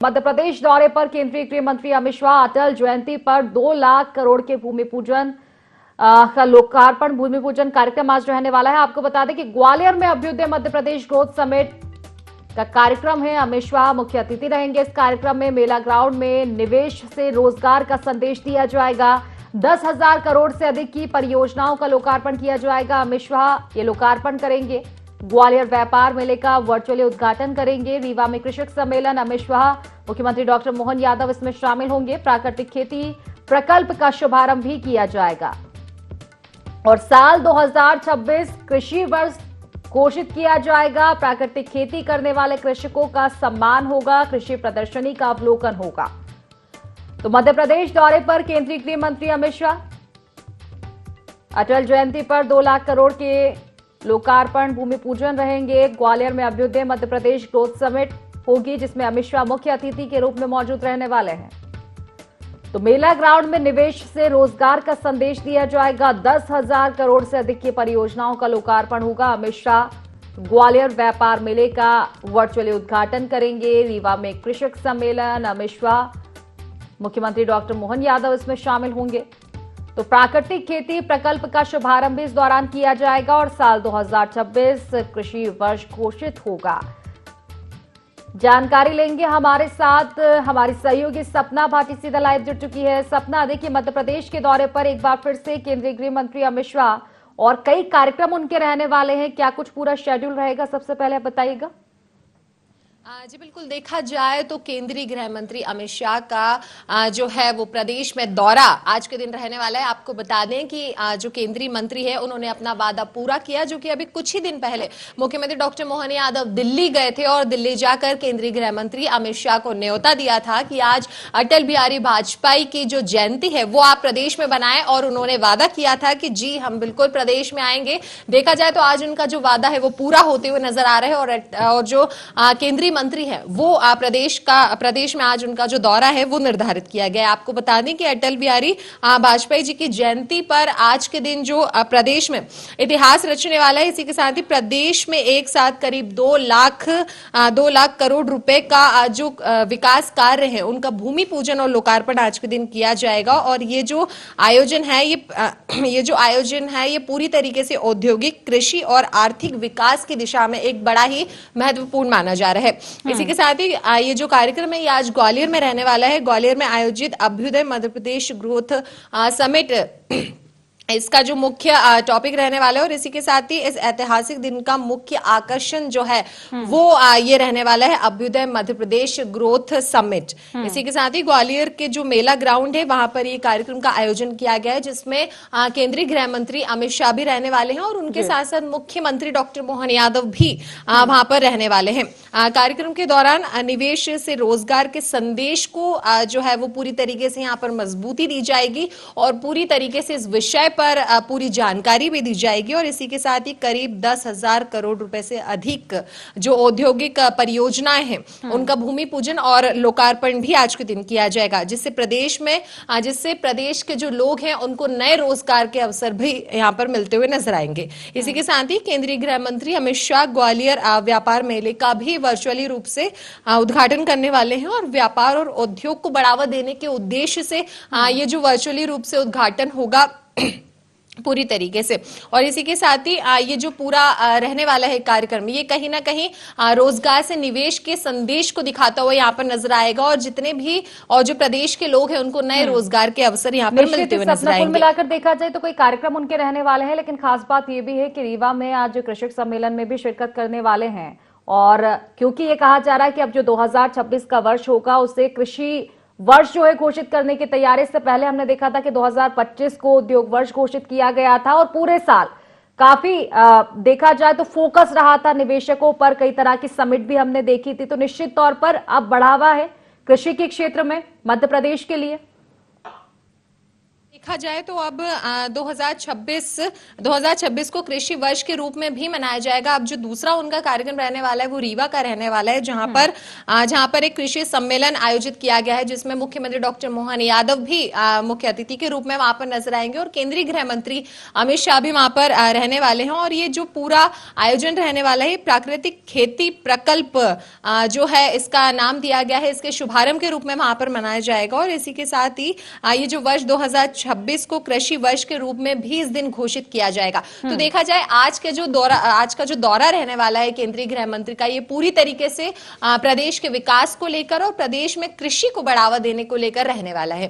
मध्य प्रदेश दौरे पर केंद्रीय गृह मंत्री अमित शाह अटल जयंती पर 2 लाख करोड़ के भूमि पूजन का लोकार्पण भूमि पूजन कार्यक्रम आज रहने वाला है। आपको बता दें कि ग्वालियर में अभ्युदय मध्य प्रदेश ग्रोथ समिट का कार्यक्रम है। अमित शाह मुख्य अतिथि रहेंगे। इस कार्यक्रम में मेला ग्राउंड में निवेश से रोजगार का संदेश दिया जाएगा। 10,000 करोड़ से अधिक की परियोजनाओं का लोकार्पण किया जाएगा। अमित शाह ये लोकार्पण करेंगे। ग्वालियर व्यापार मेले का वर्चुअली उद्घाटन करेंगे। रीवा में कृषक सम्मेलन, अमित शाह मुख्यमंत्री डॉक्टर मोहन यादव इसमें शामिल होंगे। प्राकृतिक खेती प्रकल्प का शुभारंभ भी किया जाएगा और साल 2026 कृषि वर्ष घोषित किया जाएगा। प्राकृतिक खेती करने वाले कृषकों का सम्मान होगा। कृषि प्रदर्शनी का अवलोकन होगा। तो मध्य प्रदेश दौरे पर केंद्रीय गृह मंत्री अमित शाह अटल जयंती पर 2 लाख करोड़ के लोकार्पण भूमि पूजन रहेंगे। ग्वालियर में अभ्युदय मध्य प्रदेश ग्रोथ समिट होगी जिसमें अमित शाह मुख्य अतिथि के रूप में मौजूद रहने वाले हैं। तो मेला ग्राउंड में निवेश से रोजगार का संदेश दिया जाएगा। 10,000 करोड़ से अधिक की परियोजनाओं का लोकार्पण होगा। अमित शाह ग्वालियर व्यापार मेले का वर्चुअली उद्घाटन करेंगे। रीवा में कृषक सम्मेलन, अमित शाह मुख्यमंत्री डॉक्टर मोहन यादव इसमें शामिल होंगे। तो प्राकृतिक खेती प्रकल्प का शुभारंभ भी इस दौरान किया जाएगा और साल 2026 कृषि वर्ष घोषित होगा। जानकारी लेंगे हमारे साथ हमारी सहयोगी सपना भाटी सीधा लाइव जुड़ चुकी है। सपना, देखिए मध्य प्रदेश के दौरे पर एक बार फिर से केंद्रीय गृह मंत्री अमित शाह और कई कार्यक्रम उनके रहने वाले हैं। क्या कुछ पूरा शेड्यूल रहेगा, सबसे पहले बताइएगा। जी बिल्कुल, देखा जाए तो केंद्रीय गृह मंत्री अमित शाह का जो है वो प्रदेश में दौरा आज के दिन रहने वाला है। आपको बता दें कि जो केंद्रीय मंत्री है उन्होंने अपना वादा पूरा किया, जो कि अभी कुछ ही दिन पहले मुख्यमंत्री डॉक्टर मोहन यादव दिल्ली गए थे और दिल्ली जाकर केंद्रीय गृह मंत्री अमित शाह को न्योता दिया था कि आज अटल बिहारी वाजपेयी की जो जयंती है वो आप प्रदेश में बनाएं और उन्होंने वादा किया था कि जी हम बिल्कुल प्रदेश में आएंगे। देखा जाए तो आज उनका जो वादा है वो पूरा होते हुए नजर आ रहे हैं और जो केंद्रीय मंत्री है वो प्रदेश में आज उनका जो दौरा है वो निर्धारित किया गया है। आपको बता दें कि अटल बिहारी वाजपेयी जी की जयंती पर आज के दिन जो प्रदेश में इतिहास रचने वाला है, इसी के साथ ही प्रदेश में एक साथ करीब 2 लाख करोड़ रुपए का जो विकास कार्य है उनका भूमि पूजन और लोकार्पण आज के दिन किया जाएगा। और ये जो आयोजन है ये पूरी तरीके से औद्योगिक, कृषि और आर्थिक विकास की दिशा में एक बड़ा ही महत्वपूर्ण माना जा रहा है। इसी के साथ ही ये जो कार्यक्रम है ये आज ग्वालियर में रहने वाला है। ग्वालियर में आयोजित अभ्युदय मध्य प्रदेश ग्रोथ समिट इसका जो मुख्य टॉपिक रहने वाला है और इसी के साथ ही इस ऐतिहासिक दिन का मुख्य आकर्षण जो है वो ये रहने वाला है अभ्युदय मध्य प्रदेश ग्रोथ समिट। इसी के साथ ही ग्वालियर के जो मेला ग्राउंड है वहां पर ये कार्यक्रम का आयोजन किया गया है जिसमें केंद्रीय गृह मंत्री अमित शाह भी रहने वाले हैं और उनके साथ साथ मुख्यमंत्री डॉक्टर मोहन यादव भी वहां पर रहने वाले हैं। कार्यक्रम के दौरान निवेश से रोजगार के संदेश को जो है वो पूरी तरीके से यहाँ पर मजबूती दी जाएगी और पूरी तरीके से इस विषय पर पूरी जानकारी भी दी जाएगी। और इसी के साथ ही करीब 10,000 करोड़ रुपए से अधिक जो औद्योगिक परियोजनाएं हैं उनका भूमि पूजन और लोकार्पण भी आज के दिन किया जाएगा, जिससे प्रदेश के जो लोग हैं उनको नए रोजगार के अवसर भी यहाँ पर मिलते हुए नजर आएंगे। इसी के साथ ही केंद्रीय गृह मंत्री अमित शाह ग्वालियर व्यापार मेले का भी वर्चुअली रूप से उद्घाटन करने वाले हैं और व्यापार और उद्योग को बढ़ावा देने के उद्देश्य से ये जो वर्चुअली रूप से उद्घाटन होगा पूरी तरीके से। और इसी के साथ ही ये जो पूरा रहने वाला है कार्यक्रम ये कहीं ना कहीं रोजगार से निवेश के संदेश को दिखाता हुआ यहाँ पर नजर आएगा और जितने भी और जो प्रदेश के लोग हैं उनको नए रोजगार के अवसर यहाँ पर मिलते हुए नजर आएंगे। कुल मिलाकर देखा जाए तो कोई कार्यक्रम उनके रहने वाले हैं, लेकिन खास बात ये भी है कि रीवा में आज कृषक सम्मेलन में भी शिरकत करने वाले हैं। और क्योंकि ये कहा जा रहा है कि अब जो 2026 का वर्ष होगा उसे कृषि वर्ष जो है घोषित करने की तैयारी, से पहले हमने देखा था कि 2025 को उद्योग वर्ष घोषित किया गया था और पूरे साल काफी देखा जाए तो फोकस रहा था निवेशकों पर। कई तरह की समिट भी हमने देखी थी। तो निश्चित तौर पर अब बढ़ावा है कृषि के क्षेत्र में मध्य प्रदेश के लिए। देखा जाए तो अब 2026 को कृषि वर्ष के रूप में भी मनाया जाएगा। अब जो दूसरा उनका कार्यक्रम रहने वाला है वो रीवा का रहने वाला है, जहां पर एक कृषि सम्मेलन आयोजित किया गया है, जिसमें मुख्यमंत्री डॉक्टर मोहन यादव भी मुख्य अतिथि के रूप में वहां पर नजर आएंगे और केंद्रीय गृह मंत्री अमित शाह भी वहां पर रहने वाले हैं। और ये जो पूरा आयोजन रहने वाला है, प्राकृतिक खेती प्रकल्प जो है इसका नाम दिया गया है, इसके शुभारंभ के रूप में वहां पर मनाया जाएगा। और इसी के साथ ही ये जो वर्ष 2026 को कृषि वर्ष के रूप में भी इस दिन घोषित किया जाएगा। तो देखा जाए आज का जो दौरा रहने वाला है केंद्रीय गृह मंत्री का, ये पूरी तरीके से प्रदेश के विकास को लेकर और प्रदेश में कृषि को बढ़ावा देने को लेकर रहने वाला है।